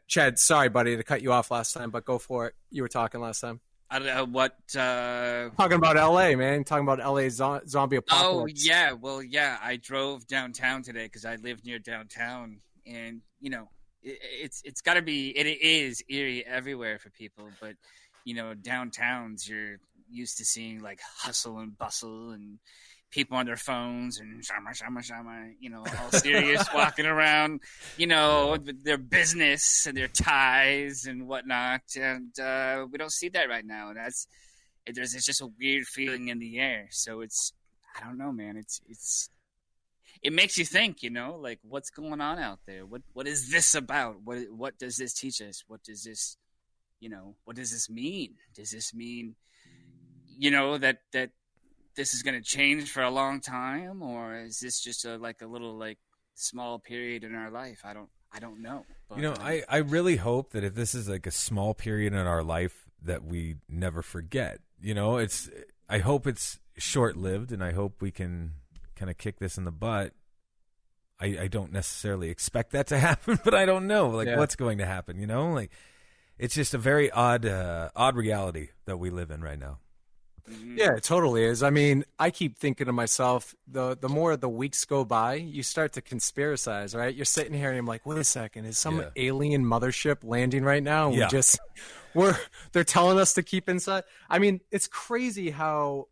Chad, sorry, buddy, to cut you off last time, but go for it. You were talking last time. I don't know what. Talking about LA, man. Talking about LA zombie apocalypse. Oh yeah, well yeah. I drove downtown today because I live near downtown, and it's got to be. It is eerie everywhere for people, but downtowns you're used to seeing like hustle and bustle and people on their phones and shama, all serious walking around, with their business and their ties and whatnot. And we don't see that right now. It's just a weird feeling in the air. So I don't know, man. It makes you think, like what's going on out there? What is this about? What does this teach us? What does this, what does this mean? Does this mean, that this is going to change for a long time, or is this just a little small period in our life? I don't know. But, I really hope that if this is like a small period in our life that we never forget. I hope it's short-lived, and I hope we can kind of kick this in the butt. I don't necessarily expect that to happen, but I don't know what's going to happen. It's just a very odd reality that we live in right now. Yeah, it totally is. I mean, I keep thinking to myself, the more the weeks go by, you start to conspiracize, right? You're sitting here and I'm like, wait a second, is some alien mothership landing right now? And they're telling us to keep inside. I mean, it's crazy how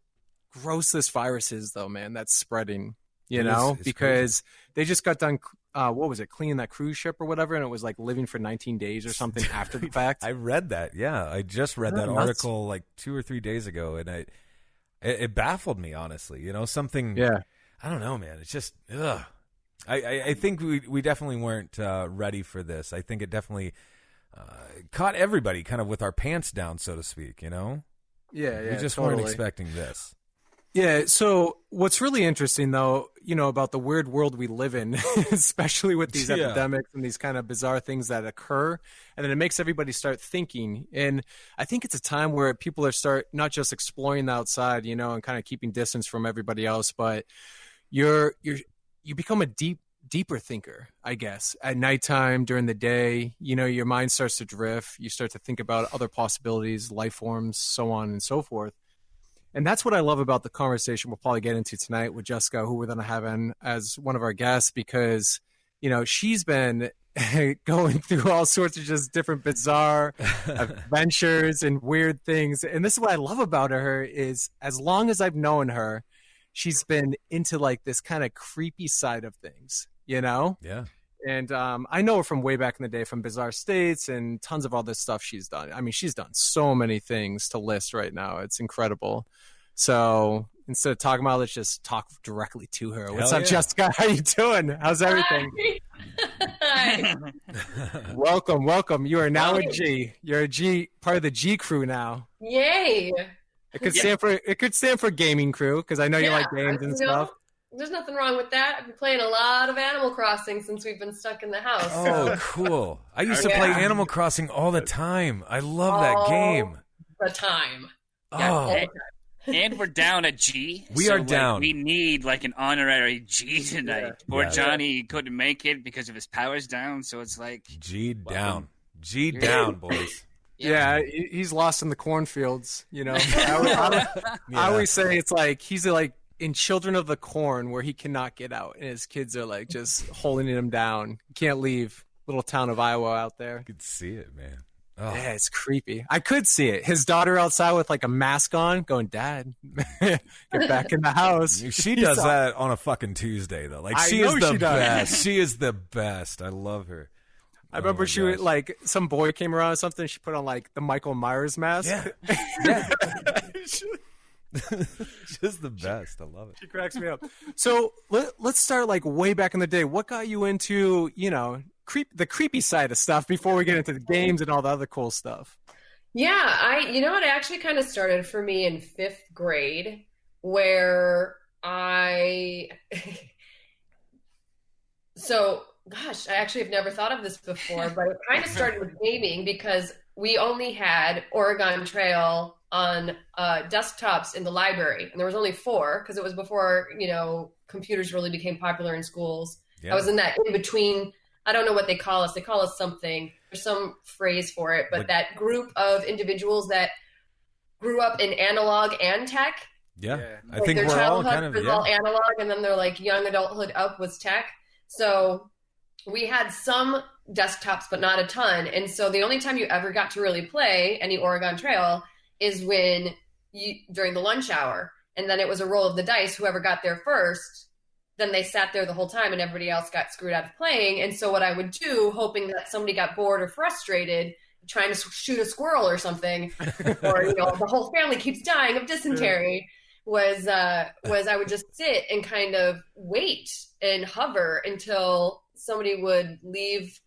gross this virus is, though, man, that's spreading, it's because crazy. They just got done, cleaning that cruise ship or whatever, and it was like living for 19 days or something after the fact. I read that. Yeah, I just read that article like 2 or 3 days ago, and it baffled me, honestly. Something. Yeah. I don't know, man. It's just ugh. I think we definitely weren't ready for this. I think it definitely caught everybody kind of with our pants down, so to speak. Yeah. We just weren't expecting this. Yeah, so what's really interesting, though, about the weird world we live in, especially with these epidemics and these kind of bizarre things that occur, and then it makes everybody start thinking. And I think it's a time where people are not just exploring the outside, and kind of keeping distance from everybody else, but you become a deeper thinker, I guess. At nighttime, during the day, your mind starts to drift. You start to think about other possibilities, life forms, so on and so forth. And that's what I love about the conversation we'll probably get into tonight with Jessica, who we're going to have in as one of our guests, because, she's been going through all sorts of just different bizarre adventures and weird things. And this is what I love about her is as long as I've known her, she's been into like this kind of creepy side of things, Yeah. And I know her from way back in the day from Bizarre States and tons of all this stuff she's done. I mean, she's done so many things to list right now. It's incredible. So instead of talking about it, let's just talk directly to her. What's up, Jessica? How you doing? How's everything? Hi. Welcome. You are now a G. You're a G, part of the G crew now. Yay. It could stand for gaming crew, because I know you like games and stuff. There's nothing wrong with that. I've been playing a lot of Animal Crossing since we've been stuck in the house. Oh, cool. I used to play Animal Crossing all the time. I love that game. The time. Oh. And we're down a G. We are down. We need an honorary G tonight. Poor Johnny couldn't make it because of his powers down, so it's like... G down. G down, boys. Yeah, he's lost in the cornfields, I always say it's like he's like in Children of the Corn, where he cannot get out, and his kids are like just holding him down. He can't leave. Little town of Iowa out there. You could see it, man. Oh. Yeah, it's creepy. I could see it. His daughter outside with like a mask on, going, "Dad, get back in the house." She does that on a fucking Tuesday, though. Like she is the best. She is the best. I love her. I remember she would, some boy came around or something. She put on the Michael Myers mask. Yeah. Just the best. I love it. She cracks me up. So let's start way back in the day. What got you into the creepy side of stuff before we get into the games and all the other cool stuff? Yeah, it actually kind of started for me in 5th grade, where Gosh, I actually have never thought of this before, but it kind of started with gaming because we only had Oregon Trail on desktops in the library, and there was only 4 because it was before computers really became popular in schools. Yeah. I was in that in between. I don't know what they call us. They call us something. there's some phrase for it, but that group of individuals that grew up in analog and tech. Yeah. I like think their we're all childhood kind of was all analog, and then their like young adulthood up was tech. So we had some desktops, but not a ton. And so the only time you ever got to really play any Oregon Trail is when during the lunch hour. And then it was a roll of the dice. Whoever got there first, then they sat there the whole time and everybody else got screwed out of playing. And so what I would do, hoping that somebody got bored or frustrated, trying to shoot a squirrel or something, or, the whole family keeps dying of dysentery, was I would just sit and kind of wait and hover until somebody would leave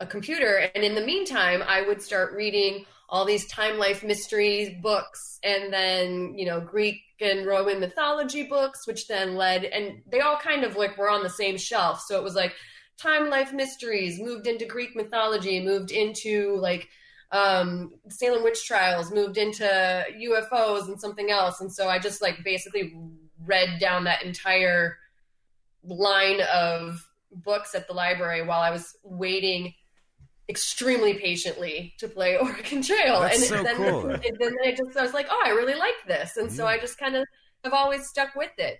a computer. And in the meantime, I would start reading all these time life mysteries books, and then, Greek and Roman mythology books, which then led, and they all kind of like were on the same shelf. So it was like time life mysteries moved into Greek mythology, moved into like Salem witch trials, moved into UFOs and something else. And so I just like basically read down that entire line of books at the library while I was waiting extremely patiently to play Oregon Trail. That's and so then, cool. then I was like, oh, I really like this. And so I just kind of have always stuck with it.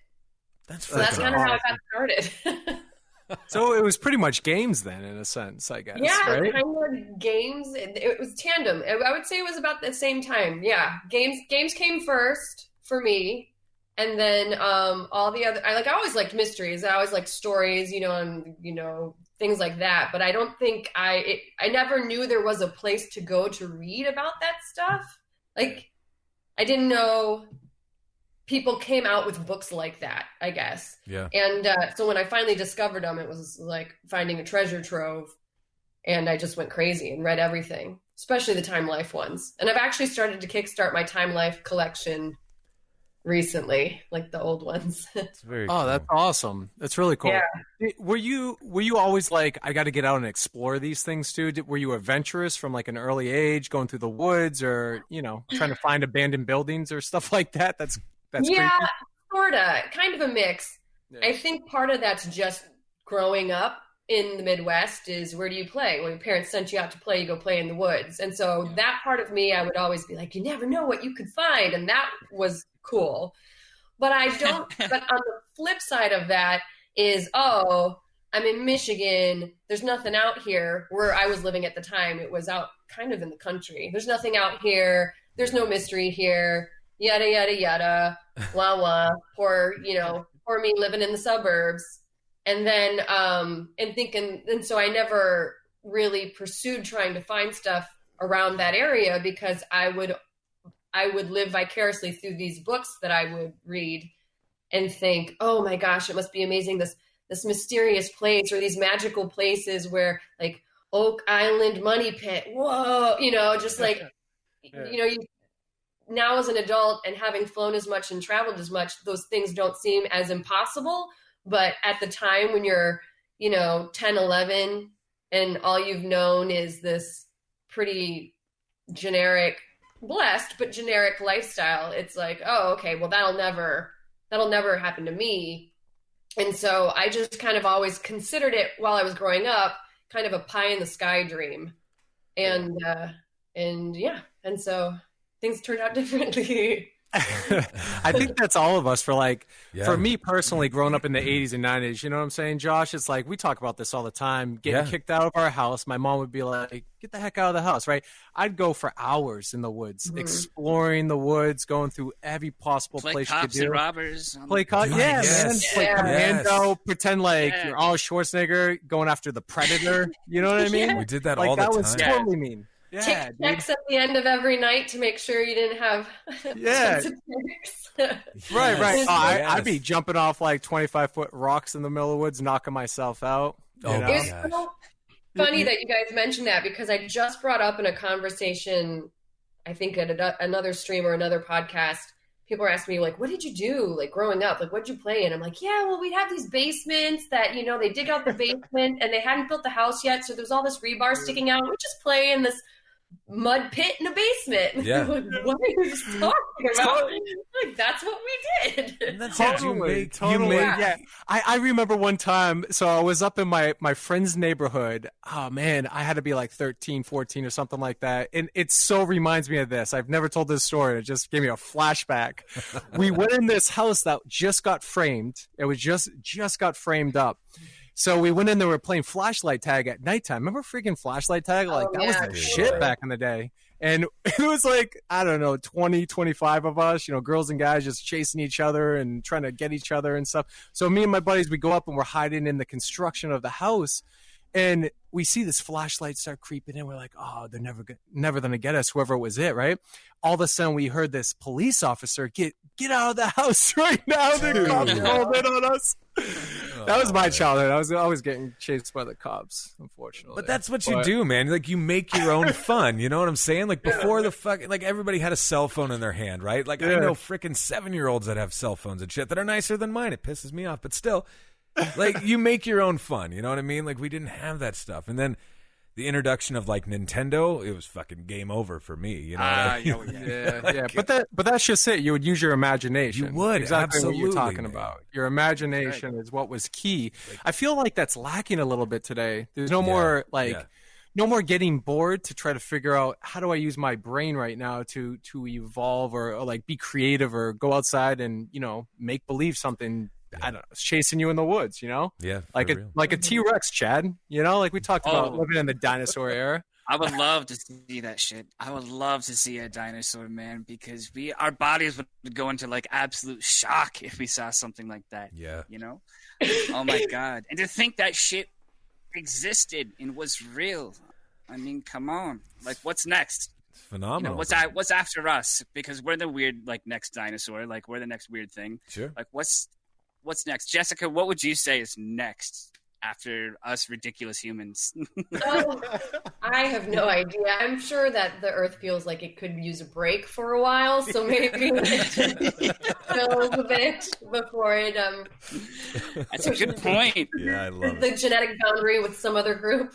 That's That's kind of how I got started. So it was pretty much games then, in a sense, I guess. Yeah, right? kind of games. It was tandem. I would say it was about the same time. Yeah, games came first for me, and then all the other. I always liked mysteries. I always liked stories, and things like that. But I don't think I never knew there was a place to go to read about that stuff. Like, I didn't know people came out with books like that, I guess. Yeah. And so when I finally discovered them, it was like finding a treasure trove. And I just went crazy and read everything, especially the Time Life ones. And I've actually started to kickstart my Time Life collection recently, like the old ones. It's very cool. That's awesome. That's really cool. Yeah. Were you always like, I got to get out and explore these things too? Were you adventurous from like an early age, going through the woods, or trying to find abandoned buildings or stuff like that? That's yeah, creepy. Sorta, kind of a mix. Yeah. I think part of that's just growing up in the Midwest is, where do you play? When your parents sent you out to play, you go play in the woods. And so that part of me, I would always be like, you never know what you could find. And that was cool. But I don't, but on the flip side of that is, I'm in Michigan. There's nothing out here. Where I was living at the time, it was out kind of in the country. There's nothing out here. There's no mystery here. Yada, yada, yada. Wah, wah. Poor me living in the suburbs. And then, and so I never really pursued trying to find stuff around that area, because I would live vicariously through these books that I would read and think, oh my gosh, it must be amazing. This mysterious place, or these magical places where like Oak Island Money Pit. Whoa. Just like, you now as an adult and having flown as much and traveled as much, those things don't seem as impossible. But at the time when you're, 10, 11, and all you've known is this pretty generic, blessed, but generic lifestyle, it's like, oh, okay, well, that'll never happen to me. And so I just kind of always considered it while I was growing up, kind of a pie in the sky dream. And so things turned out differently. I think that's all of us. For me personally, growing up in the 80s and 90s, you know what I'm saying, Josh? It's like, we talk about this all the time, getting kicked out of our house. My mom would be like, get the heck out of the house, right? I'd go for hours in the woods, exploring the woods, going through every possible place you could do. Play cops and robbers. Play cops, man. Play commando, pretend like you're all Schwarzenegger going after the predator. You know what I mean? We did that all the time. That was totally mean. Yeah, checks at the end of every night to make sure you didn't have right. I'd be jumping off like 25-foot rocks in the middle of the woods, knocking myself out. It's so funny that you guys mentioned that, because I just brought up in a conversation, I think at another stream or another podcast, people are asking me like, what did you do like growing up? Like, what'd you play in? I'm like, yeah, well, we'd have these basements that, they dig out the basement and they hadn't built the house yet. So there's all this rebar sticking out. We just play in this mud pit in a basement. Yeah. Like, what are you just talking about? Like, that's what we did. And that's Totally. Yeah. I remember one time, so I was up in my friend's neighborhood. Oh man, I had to be like 13, 14 or something like that. And it so reminds me of this. I've never told this story. It just gave me a flashback. We went in this house that just got framed. It was just got framed up. So we went in there, we were playing flashlight tag at nighttime. Remember freaking flashlight tag? Like, that was the shit back in the day. And it was like, I don't know, 20, 25 of us, girls and guys just chasing each other and trying to get each other and stuff. So me and my buddies, we go up and we're hiding in the construction of the house. And we see this flashlight start creeping in. We're like, oh, they're never going to get us, whoever it was right? All of a sudden, we heard this police officer, get out of the house right now. The cops rolled in on us. That was my childhood. I was always getting chased by the cops, unfortunately. But that's what you do, man. Like, you make your own fun. You know what I'm saying? Like, before like, everybody had a cell phone in their hand, right? Like, I know freaking 7-year-olds that have cell phones and shit that are nicer than mine. It pisses me off. But still, like, you make your own fun. You know what I mean? Like, we didn't have that stuff. And then the introduction of, like, Nintendo, it was fucking game over for me. You know what I mean? Yeah. But that's just it. You would use your imagination. You would, exactly absolutely, what you're talking man. about. Your imagination is what was key. I feel like that's lacking a little bit today. There's no more no more getting bored to try to figure out how do I use my brain right now to evolve or like be creative or go outside and make believe something. I don't know, it's chasing you in the woods, Yeah, like a T-Rex, Chad. Like we talked about living in the dinosaur era. I would love to see that shit. I would love to see a dinosaur, man, because our bodies would go into like absolute shock if we saw something like that. Yeah. Oh my God. And to think that shit existed and was real. I mean, come on. Like, what's next? It's phenomenal. What's after us? Because we're the weird, like, next dinosaur. Like, we're the next weird thing. Sure. Like, what's next? Jessica, what would you say is next after us ridiculous humans? I have no idea. I'm sure that the Earth feels like it could use a break for a while, so maybe it fills a bit before it That's a good point. Yeah, I love the genetic boundary with some other group.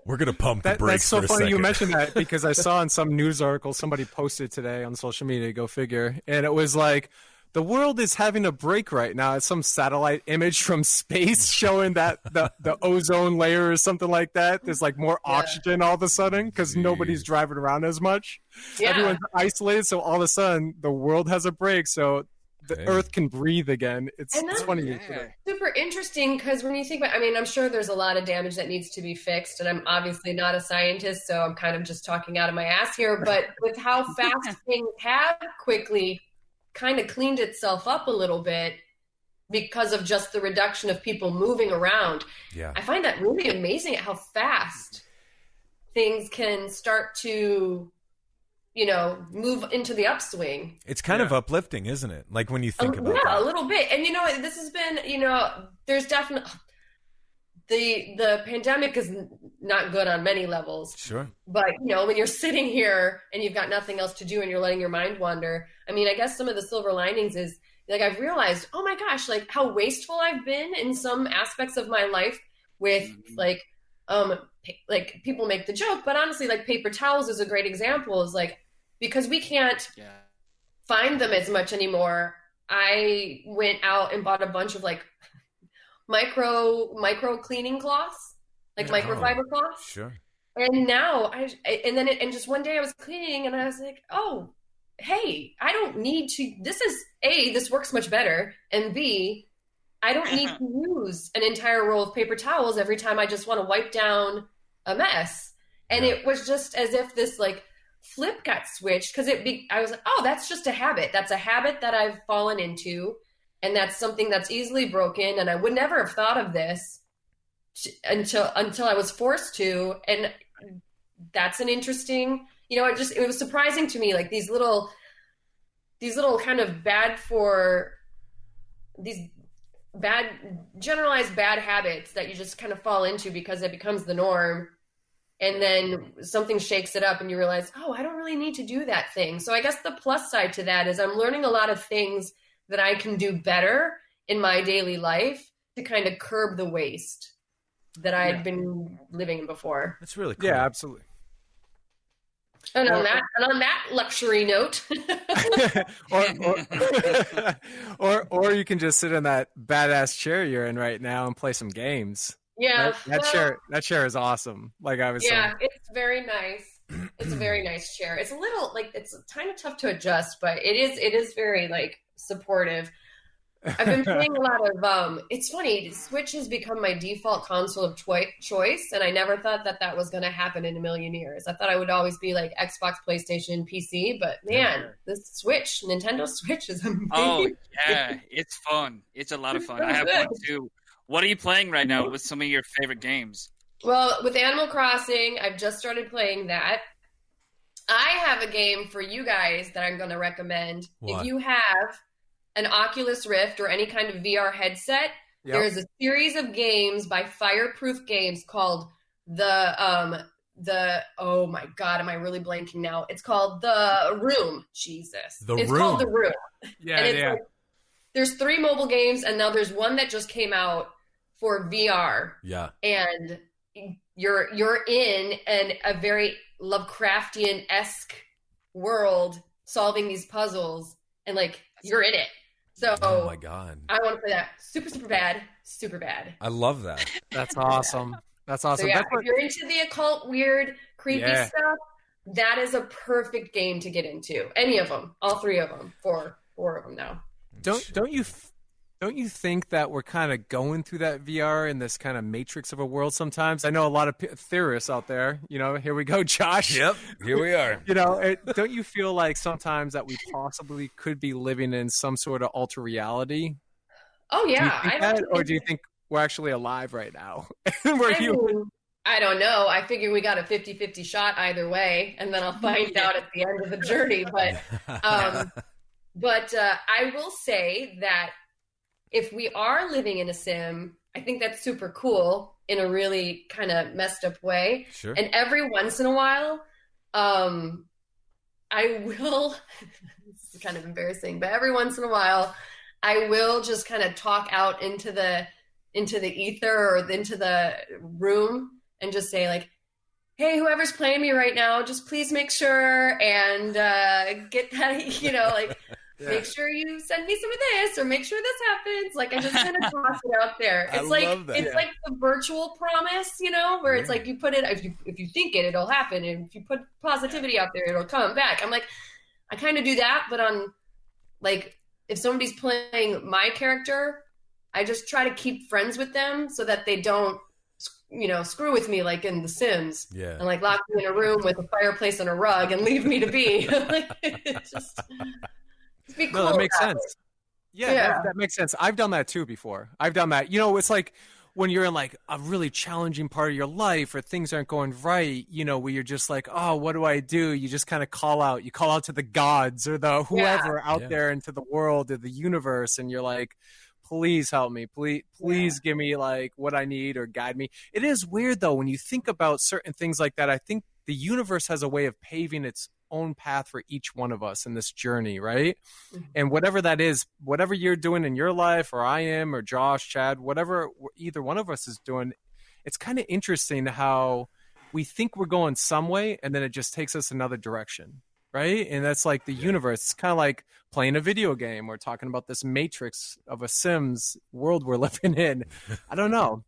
We're gonna pump the brakes. That's so for a funny second. you mentioned that because I saw in some news article somebody posted today on social media, go figure, and it was like, the world is having a break right now. It's some satellite image from space showing that the ozone layer or something like that. There's like more oxygen all of a sudden because nobody's driving around as much. Yeah. Everyone's isolated, so all of a sudden the world has a break, so the Earth can breathe again. It's funny. Yeah. Super interesting because when you think about, I'm sure there's a lot of damage that needs to be fixed, and I'm obviously not a scientist, so I'm kind of just talking out of my ass here. But with how fast things have quickly kind of cleaned itself up a little bit because of just the reduction of people moving around. Yeah. I find that really amazing at how fast things can start to, move into the upswing. It's kind of uplifting, isn't it? Like when you think about that. Yeah, a little bit. And this has been, there's definitely the pandemic is not good on many levels. Sure. But, when you're sitting here and you've got nothing else to do and you're letting your mind wander, I guess some of the silver linings is, like, I've realized, oh my gosh, like how wasteful I've been in some aspects of my life with like people make the joke, but honestly, like paper towels is a great example, is like, because we can't find them as much anymore. I went out and bought a bunch of like micro cleaning cloths, like microfiber cloths. Sure. And now and just one day I was cleaning and I was like, oh, hey, I don't need to, this is A, this works much better. And B, I don't need to use an entire roll of paper towels every time I just want to wipe down a mess. And it was just as if this like flip got switched because I was like, oh, that's just a habit. That's a habit that I've fallen into. And that's something that's easily broken. And I would never have thought of this until I was forced to. And that's an interesting, it was surprising to me, like these little kind of generalized bad habits that you just kind of fall into because it becomes the norm. And then something shakes it up and you realize, oh, I don't really need to do that thing. So I guess the plus side to that is I'm learning a lot of things that I can do better in my daily life to kind of curb the waste that I'd been living in before. That's really cool. Yeah, absolutely. And on that luxury note, or you can just sit in that badass chair you're in right now and play some games. Yeah, that chair is awesome. Like I was saying. It's very nice. It's a very nice chair. It's a little like it's kind of tough to adjust, but it is very like supportive. I've been playing a lot of it's funny, Switch has become my default console of choice, and I never thought that was going to happen in a million years. I thought I would always be like Xbox, PlayStation, PC, but man, this Nintendo Switch is amazing. Oh yeah, it's fun. It's a lot of fun. I have one too. What are you playing right now with some of your favorite games? Well, with Animal Crossing, I've just started playing that. I have a game for you guys that I'm going to recommend. What? If you have an Oculus Rift or any kind of VR headset, there's a series of games by Fireproof Games called the oh my god, am I really blanking now? It's called The Room. Jesus. It's called The Room. Yeah, and it's like, there's 3 mobile games, and now there's one that just came out for VR. Yeah. And you're in a very Lovecraftian-esque world solving these puzzles, and like you're in it. So oh my god, I want to play that super bad. I love that. That's awesome. That's awesome. So yeah, That's if you're into the occult, weird, creepy stuff, that is a perfect game to get into. Any of them, all 3 of them, 4 of them now. Don't you think that we're kind of going through that VR in this kind of matrix of a world sometimes? I know a lot of theorists out there. You know, here we go, Josh. Yep, here we are. You know, don't you feel like sometimes that we possibly could be living in some sort of alter reality? Oh yeah, or do you think we're actually alive right now? I don't know. I figure we got a 50-50 shot either way, and then I'll find out at the end of the journey. But I will say that if we are living in a sim, I think that's super cool in a really kind of messed up way. Sure. And every once in a while, I will, this is kind of embarrassing, but every once in a while, I will just kind of talk out into the ether or into the room and just say like, hey, whoever's playing me right now, just please make sure and get that, you know, like, make sure you send me some of this or make sure this happens. Like, I just kind of toss it out there. It's like like the virtual promise, you know, where it's like you put it, if you think it, it'll happen. And if you put positivity out there, it'll come back. I'm like, I kind of do that, but on like, if somebody's playing my character, I just try to keep friends with them so that they don't, you know, screw with me like in The Sims. Yeah. And like lock me in a room with a fireplace and a rug and leave me to be. Like, it's just... Cool. No, that makes sense. Yeah. That makes sense. I've done that too before. I've done that. You know, it's like when you're in like a really challenging part of your life or things aren't going right, you know, where you're just like, oh, what do I do? You just kind of call out. You call out to the gods or the whoever out there into the world or the universe, and you're like, please help me. Please give me like what I need or guide me. It is weird though when you think about certain things like that. I think the universe has a way of paving its own path for each one of us in this journey, right? Mm-hmm. And whatever that is, whatever you're doing in your life, or I am, or Josh, Chad, whatever either one of us is doing, it's kind of interesting how we think we're going some way and then it just takes us another direction, right? And that's like the universe. It's kind of like playing a video game. We're talking about this matrix of a Sims world we're living in. I don't know.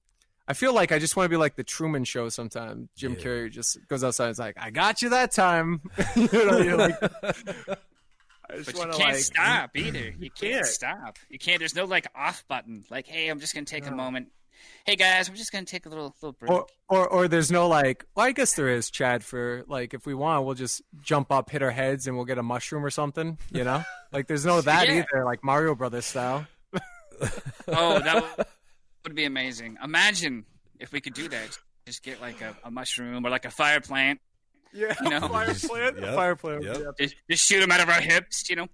I feel like I just want to be like the Truman Show sometime. Jim Carrey just goes outside and is like, I got you that time. You know, you're like, I just but you can't stop either. You can't stop. You can't. There's no like off button. Like, hey, I'm just going to take a moment. Hey guys, we're just going to take a little break. Or there's no like, well, I guess there is, Chad, for like, if we want, we'll just jump up, hit our heads, and we'll get a mushroom or something, you know? Like, there's no that either, like Mario Brothers style. Oh, that would be amazing. Imagine if we could do that. Just get like a mushroom or like a fire plant. Yeah, you know? Fire plant. Yep. Just shoot them out of our hips, you know.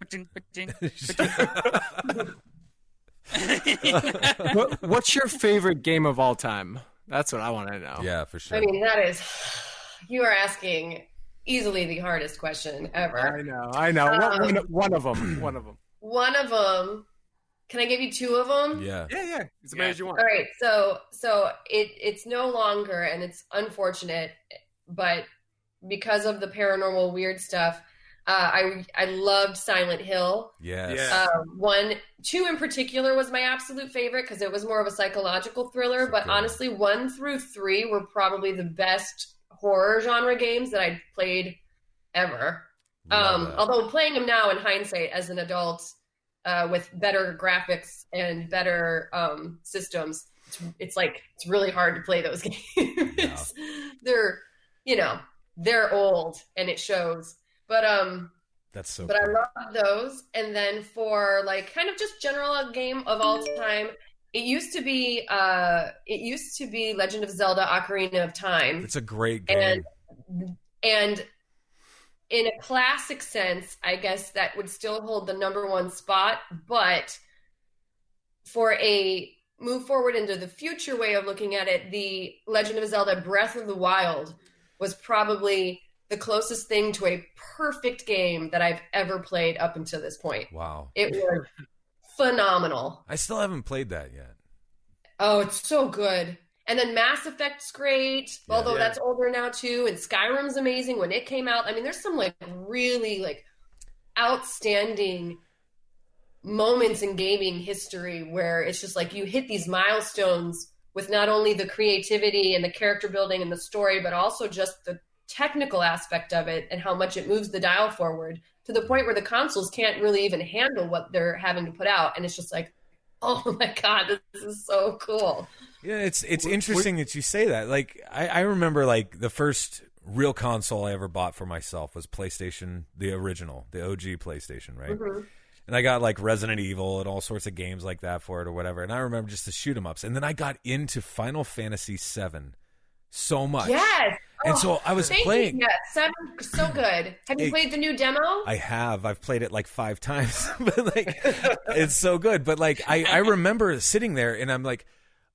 What's your favorite game of all time? That's what I want to know. Yeah, for sure. I mean, that is, you are asking easily the hardest question ever. I know. One of them. One of them. Can I give you 2 of them? Yeah. As many as you want. All right. So it's no longer, and it's unfortunate, but because of the paranormal weird stuff, I loved Silent Hill. Yes. Yeah. 1, 2 in particular was my absolute favorite because it was more of a psychological thriller. That's but good. honestly, 1 through 3 were probably the best horror genre games that I'd played ever. Although playing them now in hindsight as an adult, with better graphics and better systems, it's really hard to play those games. Yeah. They're old and it shows. But that's so. But cool. I love those. And then for like kind of just general game of all time, it used to be Legend of Zelda: Ocarina of Time. It's a great game. And in a classic sense, I guess that would still hold the number 1 spot. But for a move forward into the future way of looking at it, the Legend of Zelda: Breath of the Wild was probably the closest thing to a perfect game that I've ever played up until this point. Wow. It was phenomenal. I still haven't played that yet. Oh, it's so good. And then Mass Effect's great, although that's older now too. And Skyrim's amazing when it came out. I mean, there's some like really like outstanding moments in gaming history where it's just like you hit these milestones with not only the creativity and the character building and the story, but also just the technical aspect of it and how much it moves the dial forward to the point where the consoles can't really even handle what they're having to put out. And it's just like, oh my God, this is so cool. Yeah, it's interesting that you say that. Like, I remember like the first real console I ever bought for myself was PlayStation, the original, the OG PlayStation, right? Mm-hmm. And I got like Resident Evil and all sorts of games like that for it or whatever. And I remember just the shoot 'em ups. And then I got into Final Fantasy VII so much. Yes. And so I was playing. Yes, 7, so good. Have you played the new demo? I have. I've played it like 5 times. But like, it's so good. But like, I remember sitting there and I'm like,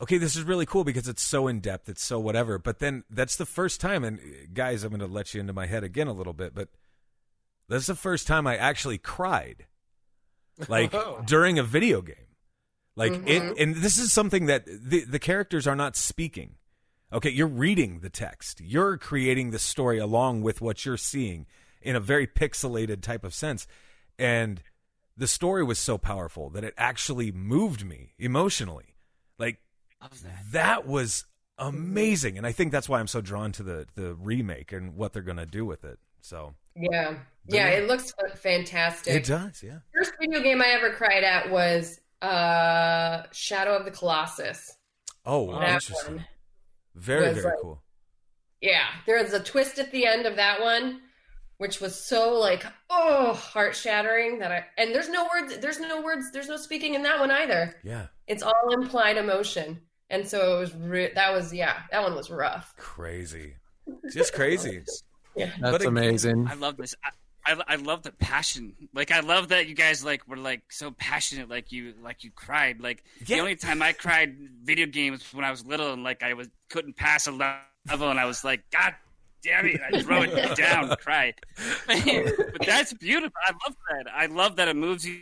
okay, this is really cool because it's so in depth. It's so whatever. But then that's the first time. And guys, I'm going to let you into my head again a little bit. But that's the first time I actually cried, like during a video game. Like it, and this is something that the characters are not speaking. Okay, you're reading the text. You're creating the story along with what you're seeing in a very pixelated type of sense. And the story was so powerful that it actually moved me emotionally. Like, that was amazing. And I think that's why I'm so drawn to the remake and what they're going to do with it. So yeah, it looks fantastic. It does, yeah. First video game I ever cried at was Shadow of the Colossus. Oh, wow, interesting. Very cool. Yeah, there's a twist at the end of that one, which was so like, heart shattering and there's no words, no speaking in that one either. Yeah, it's all implied emotion, and so it was that one was rough. Crazy, just crazy. Yeah, that's amazing. I love this. I love the passion. Like, I love that you guys like were like so passionate, like you cried. Like the only time I cried video games when I was little and like I couldn't pass a level and I was like, God damn it, I throw it down and cry. But that's beautiful. I love that. I love that it moves you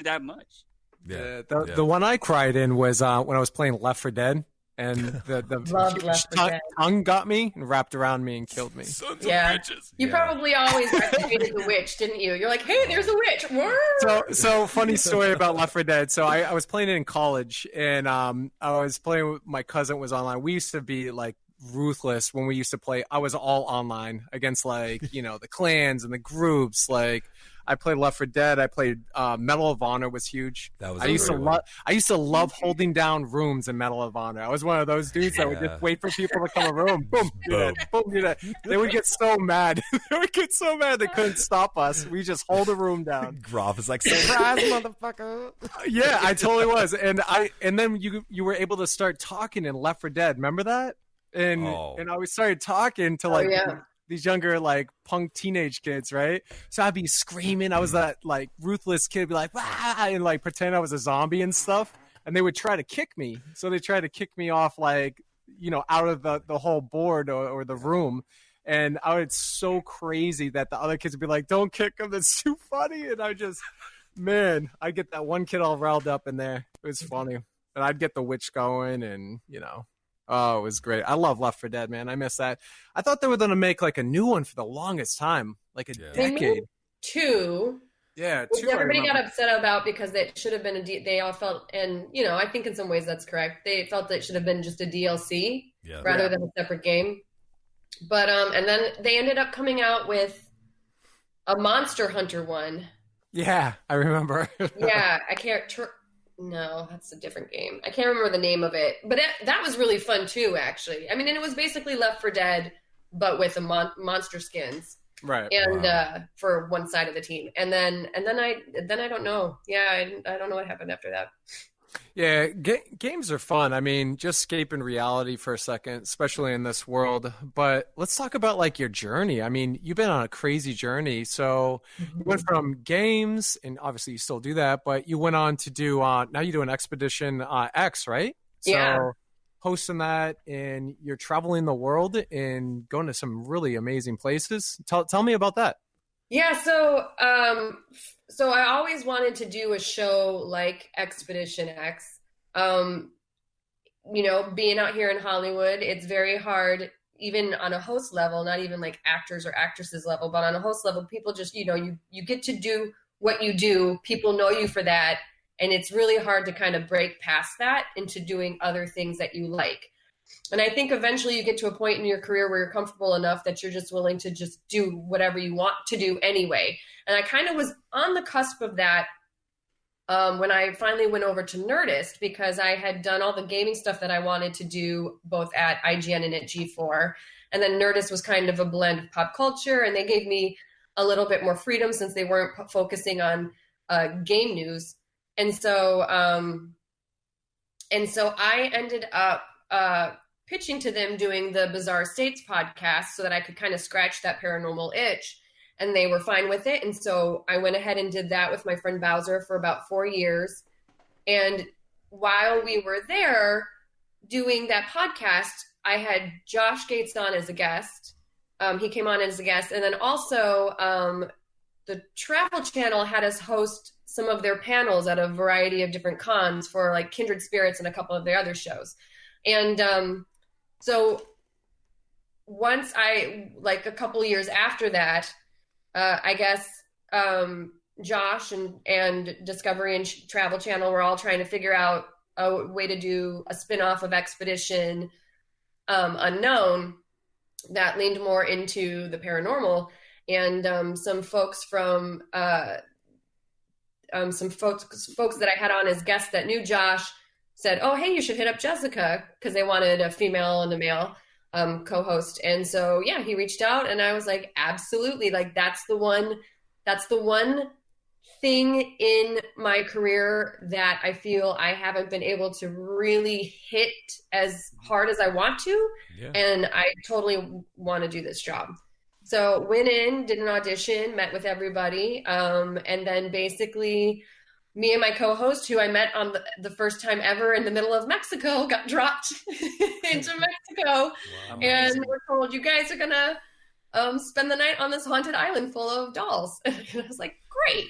that much. Yeah. The one I cried in was when I was playing Left 4 Dead. And the tongue got me and wrapped around me and killed me. Sons of bitches. You probably always recognized the witch, didn't you? You're like, hey, there's a witch. So funny story about Left 4 Dead. So I was playing it in college, and I was playing with my cousin. Was online. We used to be like ruthless when we used to play. I was all online against like the clans and the groups. Like I played Left 4 Dead. I played Medal of Honor was huge. That was I used to love holding down rooms in Medal of Honor. I was one of those dudes that would just wait for people to come a room. Boom, boom, boom, do that. They would get so mad. They couldn't stop us. We just hold the room down. Groff is like, surprise, motherfucker. Yeah, I totally was. And then you were able to start talking in Left 4 Dead. Remember that? And I started talking to these younger like punk teenage kids, right? So I'd be screaming. I was that like ruthless kid, be like, "Wah!" and like pretend I was a zombie and stuff. And they would try to kick me. So they tried to kick me off like out of the whole board or the room. And it's so crazy that the other kids would be like, "Don't kick him. That's too funny." And I'd get that one kid all riled up in there. It was funny. And I'd get the witch going, and Oh, it was great. I love Left 4 Dead, man. I miss that. I thought they were going to make like a new one for the longest time, like a They decade. made two. Yeah, Which two. everybody got upset about because it should have been they all felt, and you know, I think in some ways that's correct. They felt that it should have been just a DLC rather than a separate game. But and then they ended up coming out with a Monster Hunter one. Yeah, I remember. Yeah, I can't. No, that's a different game. I can't remember the name of it, but that was really fun too. Actually, I mean, and it was basically Left 4 Dead, but with the monster skins, right? And for one side of the team, and then I don't know. Yeah, I don't know what happened after that. Yeah, games are fun. I mean, just escaping reality for a second, especially in this world. But let's talk about like your journey. I mean, you've been on a crazy journey. So you went from games, and obviously you still do that, but you went on to do now you do an Expedition X, right? Yeah. So hosting that, and you're traveling the world and going to some really amazing places. Tell me about that. Yeah, so I always wanted to do a show like Expedition X. You know, being out here in Hollywood, it's very hard, even on a host level, not even like actors or actresses level, but on a host level, people just, you know, you get to do what you do. People know you for that. And it's really hard to kind of break past that into doing other things that you like. And I think eventually you get to a point in your career where you're comfortable enough that you're just willing to just do whatever you want to do anyway. And I kind of was on the cusp of that when I finally went over to Nerdist, because I had done all the gaming stuff that I wanted to do both at IGN and at G4. And then Nerdist was kind of a blend of pop culture, and they gave me a little bit more freedom since they weren't focusing on game news. And so I ended up pitching to them doing the Bizarre States podcast so that I could kind of scratch that paranormal itch, and they were fine with it. And so I went ahead and did that with my friend Bowser for about 4 years. And while we were there doing that podcast, I had Josh Gates on as a guest. He came on as a guest. And then also the Travel Channel had us host some of their panels at a variety of different cons for like Kindred Spirits and a couple of their other shows. And so once like a couple of years after that, I guess Josh and Discovery and Travel Channel were all trying to figure out a way to do a spinoff of Expedition Unknown that leaned more into the paranormal. And some folks from some folks that I had on as guests that knew Josh said, "Oh, hey, you should hit up Jessica," because they wanted a female and a male co-host. And so, yeah, he reached out, and I was like, absolutely. Like, that's the one thing in my career that I feel I haven't been able to really hit as hard as I want to. Yeah. And I totally want to do this job. So went in, did an audition, met with everybody. And then basically me and my co-host, who I met on the first time ever in the middle of Mexico, got dropped into Mexico. Wow. And we're told, you guys are going to spend the night on this haunted island full of dolls. And I was like, great.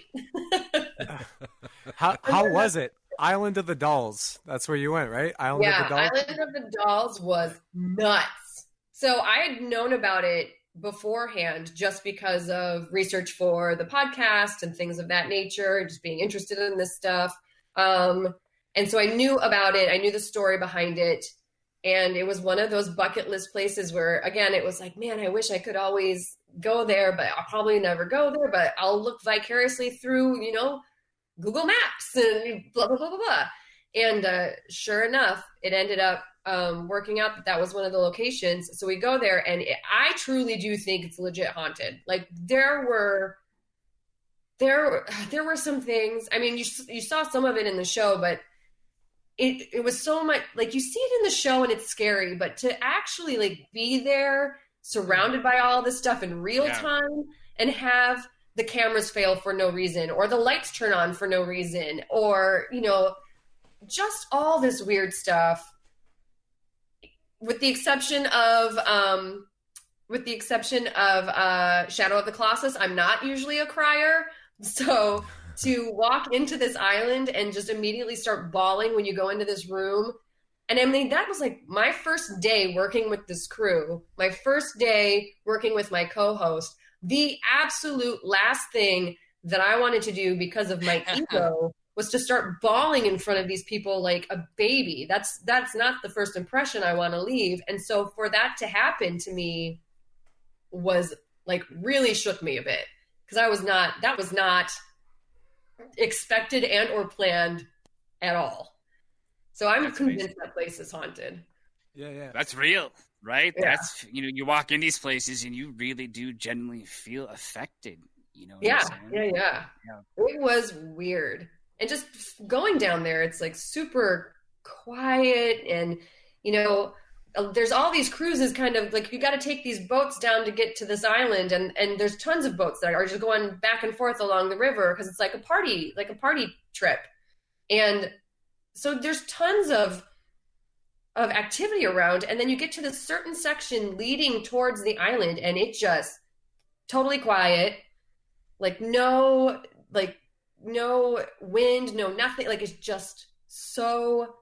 How was it? Island of the Dolls. That's where you went, right? Island of the Dolls. Island of the Dolls was nuts. So I had known about it beforehand just because of research for the podcast and things of that nature, just being interested in this stuff. And so I knew about it. I knew the story behind it. And it was one of those bucket list places where, again, it was like, man, I wish I could always go there, but I'll probably never go there, but I'll look vicariously through, Google Maps and blah, blah, blah, blah, blah. And sure enough, it ended up working out that was one of the locations. So we go there, and I truly do think it's legit haunted. Like there were some things. I mean, you saw some of it in the show, but it was so much like you see it in the show and it's scary, but to actually like be there surrounded by all this stuff in real time and have the cameras fail for no reason, or the lights turn on for no reason, or, just all this weird stuff. With the exception of Shadow of the Colossus, I'm not usually a crier. So to walk into this island and just immediately start bawling when you go into this room And I mean, that was like my first day working with this crew, my first day working with my co-host. The absolute last thing that I wanted to do because of my ego was to start bawling in front of these people like a baby. That's not the first impression I want to leave. And so for that to happen to me was like really shook me a bit, because that was not expected and or planned at all. So I'm convinced that place is haunted. Yeah. That's real, right? Yeah. That's, you walk in these places and you really do genuinely feel affected. You know what Yeah. I'm saying? Yeah. It was weird. And just going down there, it's like super quiet, and there's all these cruises, kind of like you got to take these boats down to get to this island, and there's tons of boats that are just going back and forth along the river because it's like a party trip. And so there's tons of activity around, and then you get to this certain section leading towards the island, and it just totally quiet, like no wind, no nothing, like it's just so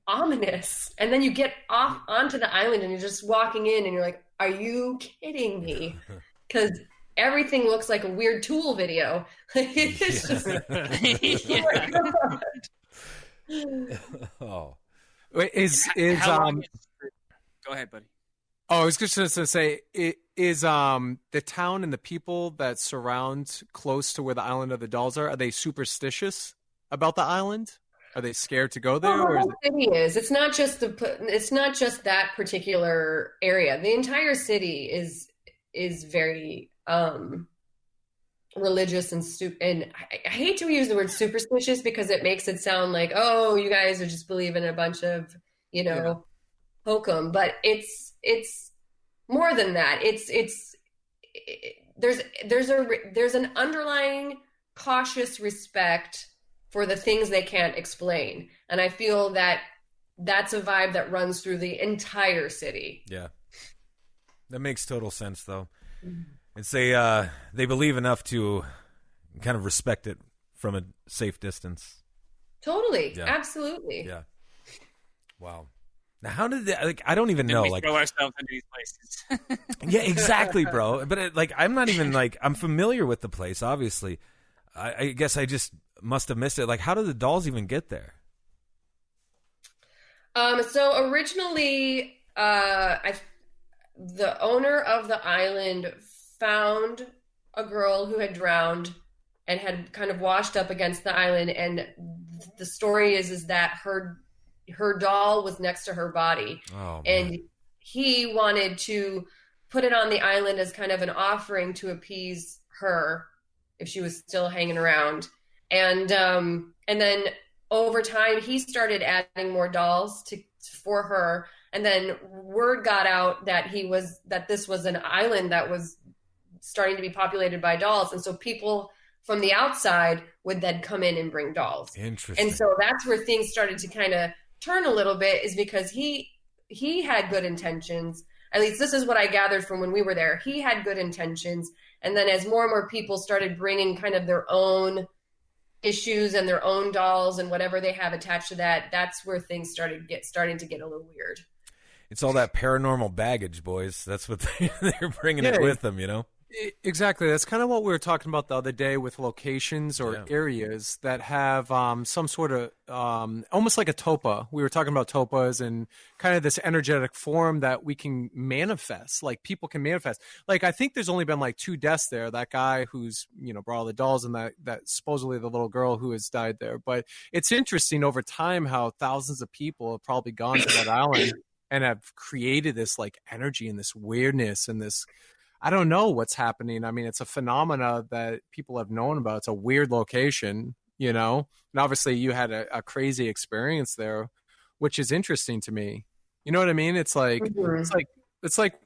ominous. And then you get off onto the island and you're just walking in and you're like, are you kidding me? Because everything looks like a weird Tool video. It's just Oh, Wait, Go ahead, buddy. Oh, I was just going to say, is the town and the people that surround close to where the Island of the Dolls are they superstitious about the island? Are they scared to go there? Well, or the whole city is. It's not just that particular area. The entire city is very religious and I hate to use the word superstitious because it makes it sound like, oh, you guys are just believing a bunch of hokum, but it's more than that. There's an underlying cautious respect for the things they can't explain, and I feel that that's a vibe that runs through the entire city. Yeah, that makes total sense, though. It's they believe enough to kind of respect it from a safe distance. Totally, yeah. Absolutely. Yeah. Wow. Now, how did that? Like, I don't even know. We like, throw ourselves into these places. Yeah, exactly, bro. But I'm not even I'm familiar with the place. Obviously, I guess I just must have missed it. Like, how did the dolls even get there? So originally, the owner of the island found a girl who had drowned and had kind of washed up against the island, and the story is that her doll was next to her body. Oh, and he wanted to put it on the island as kind of an offering to appease her if she was still hanging around. And then over time he started adding more dolls for her, and then word got out that this was an island that was starting to be populated by dolls, and so people from the outside would then come in and bring dolls. Interesting. And so that's where things started to kind of turn a little bit, is because he had good intentions. At least this is what I gathered from when we were there. He had good intentions, and then as more and more people started bringing kind of their own issues and their own dolls and whatever they have attached to that, that's where things starting to get a little weird. It's all that paranormal baggage, boys. That's what they're bringing it with them, Exactly. That's kind of what we were talking about the other day with locations or areas that have some sort of almost like a topa. We were talking about topas and kind of this energetic form that we can manifest, like people can manifest. Like, I think there's only been like 2 deaths there. That guy who's, brought all the dolls, and that supposedly the little girl who has died there. But it's interesting over time how thousands of people have probably gone to that island and have created this like energy and this weirdness and this, I don't know what's happening. I mean, it's a phenomena that people have known about. It's a weird location, and obviously you had a crazy experience there, which is interesting to me. You know what I mean? It's like, it's like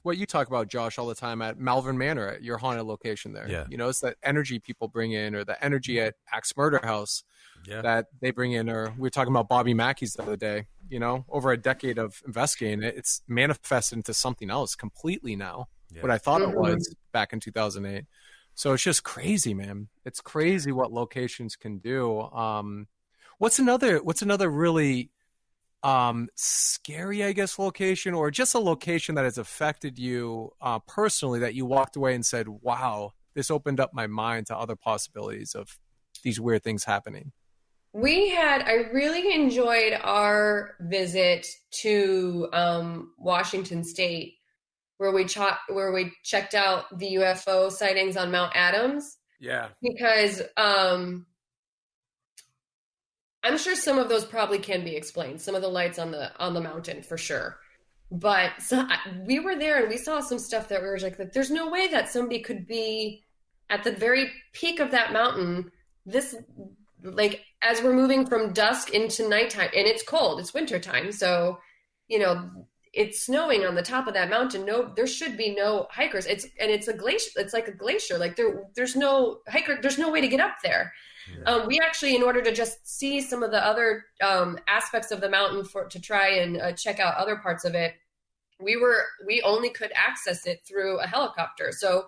what you talk about, Josh, all the time at Malvern Manor, at your haunted location there. Yeah. It's that energy people bring in, or the energy at Axe Murder House that they bring in, or we were talking about Bobby Mackey's the other day, over a decade of investigating it, it's manifested into something else completely now. What I thought it was back in 2008. So it's just crazy, man. It's crazy what locations can do. What's another really scary, I guess, location, or just a location that has affected you personally, that you walked away and said, wow, this opened up my mind to other possibilities of these weird things happening? I really enjoyed our visit to Washington State, where where we checked out the UFO sightings on Mount Adams. Yeah. Because I'm sure some of those probably can be explained. Some of the lights on the mountain for sure. But we were there and we saw some stuff that we were like, there's no way that somebody could be at the very peak of that mountain. This, like, as we're moving from dusk into nighttime, and it's cold, it's wintertime. So, it's snowing on the top of that mountain. No, there should be no hikers. It's a glacier. It's like a glacier. Like there's no hiker. There's no way to get up there. Yeah. We actually, in order to just see some of the other aspects of the mountain to try and check out other parts of it, we only could access it through a helicopter. So